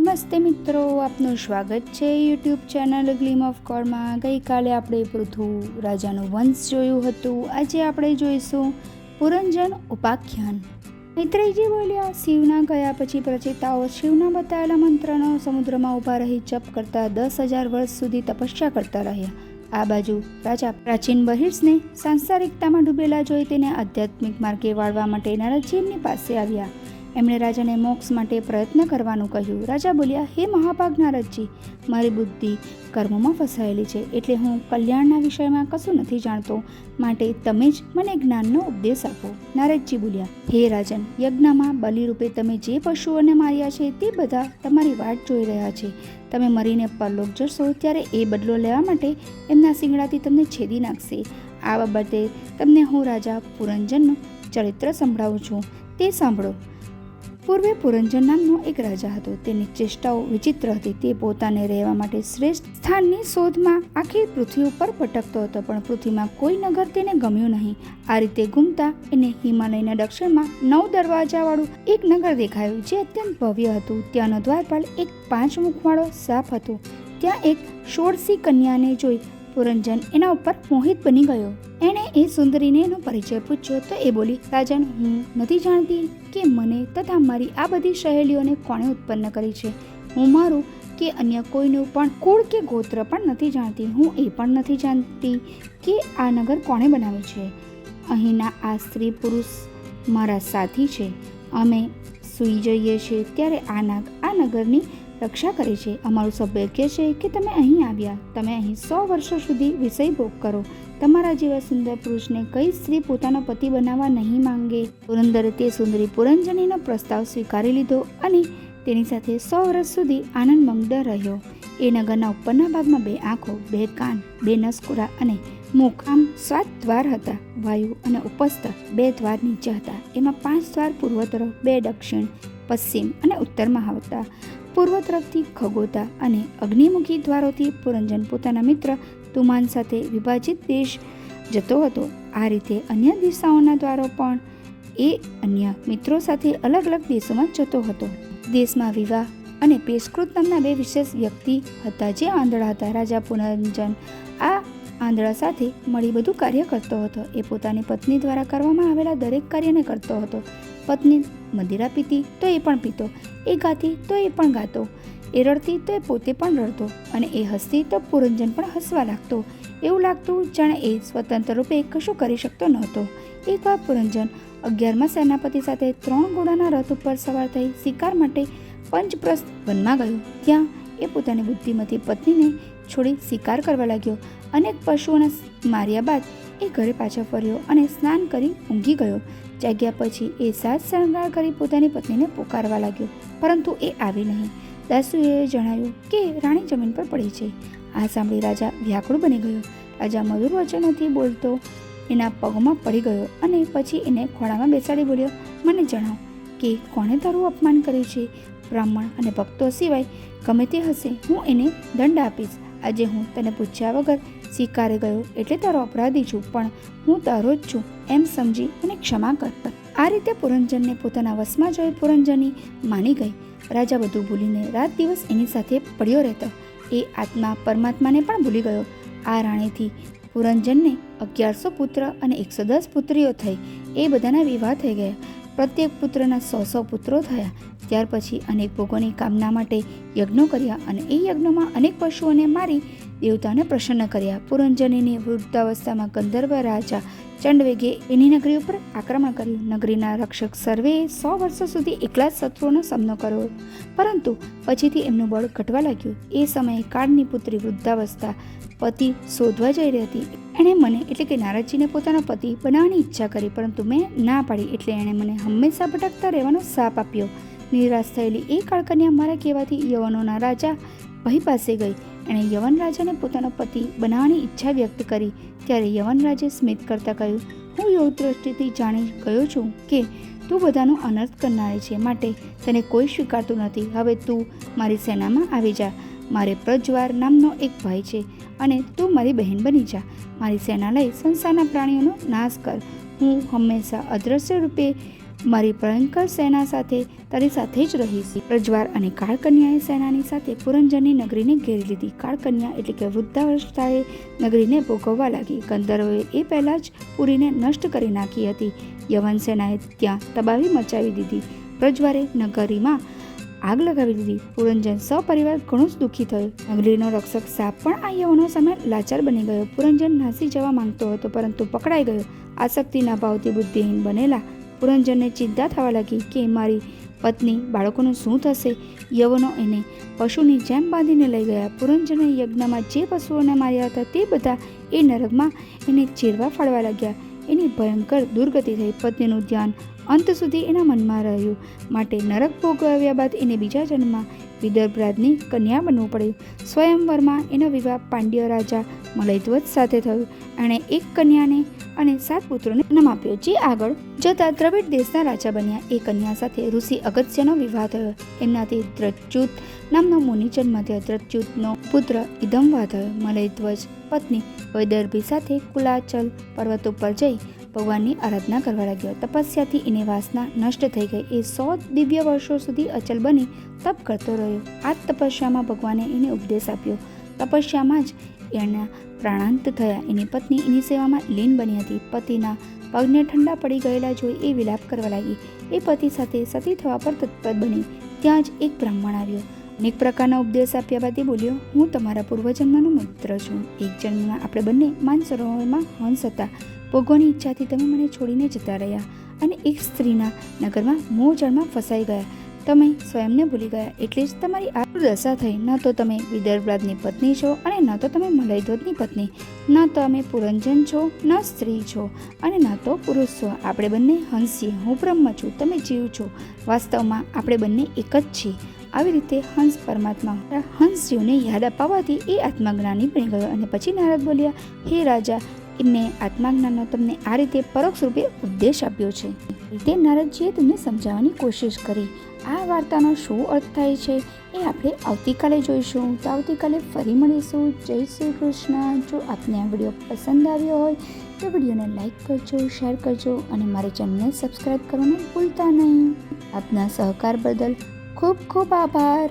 નમસ્તે મિત્રો, આપનું સ્વાગત છે યુટ્યુબ ચેનલ ગ્લીમ ઓફ કોરમાં। ગઈકાલે આપણે પૃથુ રાજાનું વંશ જોયું હતું। આજે આપણે જોઈશું પુરંજન ઉપાખ્યાન। મૈત્રેયજી બોલ્યા, શિવના ગયા પછી પ્રચેતાઓ શિવના બતાવેલા મંત્રનો સમુદ્રમાં ઊભા રહી જપ કરતા 10,000 વર્ષ સુધી તપસ્યા કરતા રહ્યા। આ બાજુ રાજા પ્રાચીન બહિર્સને સાંસારિકતામાં ડૂબેલા જોઈ તેને આધ્યાત્મિક માર્ગે વાળવા માટે નારદજી એમની પાસે આવ્યા। એમણે રાજાને મોક્ષ માટે પ્રયત્ન કરવાનું કહ્યું। રાજા બોલ્યા, હે મહાભાગ નારદજી, મારી બુદ્ધિ કર્મોમાં ફસાયેલી છે, એટલે હું કલ્યાણના વિષયમાં કશું નથી જાણતો, માટે તમે જ મને જ્ઞાનનો ઉપદેશ આપો। નારદજી બોલ્યા, હે રાજન, યજ્ઞમાં બલિરૂપે તમે જે પશુઓને માર્યા છે તે બધા તમારી વાટ જોઈ રહ્યા છે। તમે મરીને પરલોક જશો ત્યારે એ બદલો લેવા માટે એમના શિંગડાથી તમને છેદી નાખશે। આ બાબતે તમને હું રાજા પુરંજનનું ચરિત્ર સંભળાવું છું, તે સાંભળો। પૂર્વે પુરંજન નામનો એક રાજા હતો। તેની ચેષ્ટાઓ વિચિત્ર હતી। તે પોતાને રહેવા માટે શ્રેષ્ઠ સ્થાનની શોધમાં આખી પૃથ્વી ઉપર ભટકતો હતો, પણ પૃથ્વીમાં કોઈ નગર તેને ગમ્યું નહીં। આ રીતે ઘૂમતા એને હિમાલયના દક્ષિણમાં 9 દરવાજાવાળું એક નગર દેખાયું, જે અત્યંત ભવ્ય હતું। ત્યાંનો દ્વારપાલ એક 5 મુખવાળો સાપ હતો। ત્યાં એક ષોડશી કન્યાને જોઈ પુરંજન એના ઉપર મોહિત બની ગયો। એણે એ સુંદરીને એનો પરિચય પૂછ્યો તો એ બોલી, રાજન, હું નથી જાણતી કે મને તથા મારી આ બધી સહેલીઓને કોણે ઉત્પન્ન કરી છે। હું મારું કે અન્ય કોઈનું પણ કુળ કે ગોત્ર પણ નથી જાણતી। હું એ પણ નથી જાણતી કે આ નગર કોણે બનાવ્યું છે। અહીંના આ સ્ત્રી પુરુષ મારા સાથી છે। અમે સૂઈ જઈએ છીએ ત્યારે આ નગરની રક્ષા કરે છે। અમારું સૌભાગ્ય છે કે તમે અહીં આવ્યા। તમે અહીં 100 વર્ષો સુધી વિષય ભોગ કરો। તમારા જેવા સુંદર પુરુષને કઈ સ્ત્રી પોતાનો પતિ બનાવવા નહીં માંગે। પુરંદરે તે સુંદરી પુરંજનીનો પ્રસ્તાવ સ્વીકારી લીધો અને તેની સાથે 100 વર્ષ સુધી આનંદમગ્ન રહ્યો। એ નગરના ઉપરના ભાગમાં 2 આંખો, 2 કાન, 2 નસકોરા અને મુખ, આમ 7 દ્વાર હતા। વાયુ અને ઉપસ્થ 2 દ્વાર નીચે હતા। એમાં 5 દ્વાર પૂર્વ તરફ, 2 દક્ષિણ, પશ્ચિમ અને ઉત્તરમાં હતા। પૂર્વ તરફથી ખગોતા અને અગ્નિમુખી દ્વારોથી પુરંજન પોતાના મિત્ર તુમાન સાથે વિભાજિત દેશ જતો હતો। આ રીતે અન્ય દિશાઓના દ્વારો પણ એ અન્ય મિત્રો સાથે અલગ અલગ દેશોમાં જતો હતો। દેશમાં વિવાહ અને પેશકૃત નામના 2 વિશેષ વ્યક્તિ હતા, જે આંધળા હતા। રાજા પુરંજન આ આંધળા સાથે મળી બધું કાર્ય કરતો હતો। એ પોતાની પત્ની દ્વારા કરવામાં આવેલા દરેક કાર્યને કરતો હતો। પત્ની મદિરા પીતી તો એ પણ પીતો, એ ગાતી તો એ પણ ગાતો, એ રડતી તો એ પોતે પણ રડતો, અને એ હસતી તો પુરંજન પણ હસવા લાગતો। એવું લાગતું જાણે એ સ્વતંત્ર રૂપે કશું કરી શકતો નહોતો। એકવાર પુરંજન 11મા સેનાપતિ સાથે 3 ઘોડાના રથ ઉપર સવાર થઈ શિકાર માટે પંચપ્રસ્થ વનમાં ગયો। ત્યાં એ પોતાની બુદ્ધિમતી પત્નીને છોડી શિકાર કરવા લાગ્યો। અનેક પશુઓને માર્યા બાદ એ ઘરે પાછો ફર્યો અને સ્નાન કરી ઊંઘી ગયો। જાગ્યા પછી એ સાજ શણગાર કરી પોતાની પત્નીને પુકારવા લાગ્યો, પરંતુ એ આવી નહીં। દાસીએ જણાવ્યું કે રાણી જમીન પર પડી છે। આ સાંભળી રાજા વ્યાકુળ બની ગયો। રાજા મધુર વચનોથી બોલતો એના પગમાં પડી ગયો અને પછી એને ખોળામાં બેસાડી બોલ્યો, મને જણાવ કે કોણે તારું અપમાન કર્યું છે। બ્રાહ્મણ અને ભક્તો સિવાય ગમે તે હશે, હું એને દંડ આપીશ। આજે હું તને પૂછ્યા વગર શિકારે ગયો એટલે તારો અપરાધી છું, પણ હું તારો જ છું એમ સમજી મને ક્ષમા કર। આ રીતે પુરંજનને પોતાના વશમાં જોઈ પુરંજની માની ગઈ। રાજા બધું ભૂલીને રાત દિવસ એની સાથે પડ્યો રહેતો। એ આત્મા પરમાત્માને પણ ભૂલી ગયો। આ રાણીથી પુરંજનને 1100 પુત્ર અને 110 પુત્રીઓ થઈ। એ બધાના વિવાહ થઈ ગયા। પ્રત્યેક પુત્રના 100 પુત્રો થયા। ત્યાર પછી અનેક ભોગોની કામના માટે યજ્ઞો કર્યા અને એ યજ્ઞોમાં અનેક પશુઓને મારી દેવતાઓને પ્રસન્ન કર્યા। પુરંજનીની વૃદ્ધાવસ્થામાં ગંધર્વ રાજા ચંડવેગે એની નગરી ઉપર આક્રમણ કર્યું। નગરીના રક્ષક સર્વેએ 100 વર્ષો સુધી એકલા જ શત્રુઓનો સામનો કર્યો, પરંતુ પછીથી એમનું બળ ઘટવા લાગ્યું। એ સમયે કાળની પુત્રી વૃદ્ધાવસ્થા પતિ શોધવા જઈ રહી હતી। એણે મને એટલે કે નારદજીને પોતાનો પતિ બનાવવાની ઈચ્છા કરી, પરંતુ મેં ના પાડી, એટલે એણે મને હંમેશા ભટકતા રહેવાનો શાપ આપ્યો। નિરાશ થયેલી એ કાળકન્યા મારા કહેવાથી યવનોના રાજા ભાઈ પાસે ગઈ। એણે યવન રાજાને પોતાનો પતિ બનાવવાની ઈચ્છા વ્યક્ત કરી। ત્યારે યવન રાજે સ્મિત કરતા કહ્યું, હું યોગ દ્રષ્ટિથી જાણી ગયો છું કે તું બધાનો અનર્થ કરનારી છે, માટે તને કોઈ સ્વીકારતું નથી। હવે તું મારી સેનામાં આવી જા। મારે પ્રજ્વાર નામનો એક ભાઈ છે અને તું મારી બહેન બની જા। મારી સેના લઈ સંસારના પ્રાણીઓનો નાશ કર। હું હંમેશા અદ્રશ્ય રૂપે મારી ભયંકર સેના સાથે તારી સાથે જ રહીશ. પ્રજ્વાર અને કાળકન્યાએ સેનાની સાથે પુરંજનની નગરીને ઘેરી લીધી. કાળકન્યા એટલે કે વૃદ્ધાવસ્થાએ નગરીને ભોગવવા લાગી. ગંધર્વોએ એ પહેલાં જ પુરીને નષ્ટ કરી નાખી હતી. યવન સેનાએ ત્યાં તબાહી મચાવી દીધી. પ્રજ્વારે નગરીમાં આગ લગાવી દીધી. પુરંજન સપરિવાર ઘણું જ દુઃખી થયો. નગરીનો રક્ષક સાપ પણ આ યવનો સામે લાચાર બની ગયો. પુરંજન નાસી જવા માંગતો હતો, પરંતુ પકડાઈ ગયો. આસક્તિના ભાવથી બુદ્ધિહીન બનેલા પુરંજનને ચિંતા થવા લાગી કે મારી પત્ની, બાળકોનું શું થશે. યવનો એને પશુની જેમ બાંધીને લઈ ગયા. પુરંજને યજ્ઞમાં જે પશુઓને માર્યા હતા તે બધા એ નરકમાં એને ચીરવા ફાડવા લાગ્યા. એની ભયંકર દુર્ગતિ થઈ. પત્નીનું ધ્યાન અંત સુધી એના મનમાં રહ્યું, માટે નરક ભોગવ્યા બાદ એને બીજા જન્મમાં વિદર્ભરાજની કન્યા બનવું પડ્યું. સ્વયંવરમાં એનો વિવાહ પાંડ્ય રાજા મલયધ્વજ સાથે થયો. એણે એક કન્યાને અને 7 પુત્રોને જન્મ આપ્યો, જે આગળ જતા દ્રવિડ દેશના રાજા બન્યા. એ કન્યા સાથે ઋષિ અગસ્ત્યનો વિવાહ થયો. એમનાથી દ્રચ્યુત નામનો મુનિ જન્મ થયો. દ્રચ્યુતનો પુત્ર ઇદંવા થયો. મલયધ્વજ પત્ની વૈદર્ભી સાથે કુલાચલ પર્વત ઉપર જઈ ભગવાનની આરાધના કરવા લાગ્યો. તપસ્યાથી એની વાસના નષ્ટ થઈ ગઈ. એ 100 દિવ્ય વર્ષો સુધી અચલ બની તપ કરતો રહ્યો. આ તપસ્યામાં ભગવાને એને ઉપદેશ આપ્યો. તપસ્યામાં જ એના પ્રાણાંત થયા. એની પત્ની એની સેવામાં લીન બની હતી. પતિના પગને ઠંડા પડી ગયેલા જોઈ એ વિલાપ કરવા લાગી. એ પતિ સાથે સતી થવા પર તત્પર બની. ત્યાં જ એક બ્રાહ્મણ આવ્યો. અનેક પ્રકારના ઉપદેશ આપ્યા બાદ એ બોલ્યો, હું તમારા પૂર્વજન્મનો મિત્ર છું. એક જન્મમાં આપણે બંને માનસરોવરમાં હંસ હતા. ભોગવાની ઈચ્છાથી તમે મને છોડીને જતા રહ્યા અને એક સ્ત્રીના નગરમાં મોહજળમાં ફસાઈ ગયા. તમે સ્વયંને ભૂલી ગયા, એટલે જ તમારી આ દશા થઈ. ન તો તમે વિદર્ભરાજની પત્ની છો અને ન તો તમે મલયધ્વજની પત્ની. ન તમે પુરંજન છો, ન સ્ત્રી છો અને ન તો પુરુષ છો. આપણે બંને હંસ છીએ. હું બ્રહ્મ છું, તમે જીવ છો. વાસ્તવમાં આપણે બંને એક જ છીએ. આવી રીતે હંસ પરમાત્મા હંસ જીવને યાદ અપાવવાથી એ આત્મજ્ઞાની બની ગયો. અને પછી નારદ બોલ્યા, હે રાજા, એમને આત્માજ્ઞાનનો તમને આ રીતે પરોક્ષ રૂપે ઉપદેશ આપ્યો છે. રીતે નારદજીએ તમને સમજાવવાની કોશિશ કરી. આ વાર્તાનો શું અર્થ થાય છે એ આપણે આવતીકાલે જોઈશું. તો આવતીકાલે ફરી મળીશું. જય શ્રી કૃષ્ણ. જો આપને આ વિડીયો પસંદ આવ્યો હોય તો વિડીયોને લાઈક કરજો, શેર કરજો અને મારી ચેનલને સબસ્ક્રાઈબ કરવાનું ભૂલતા નહીં. આપના સહકાર બદલ ખૂબ ખૂબ આભાર.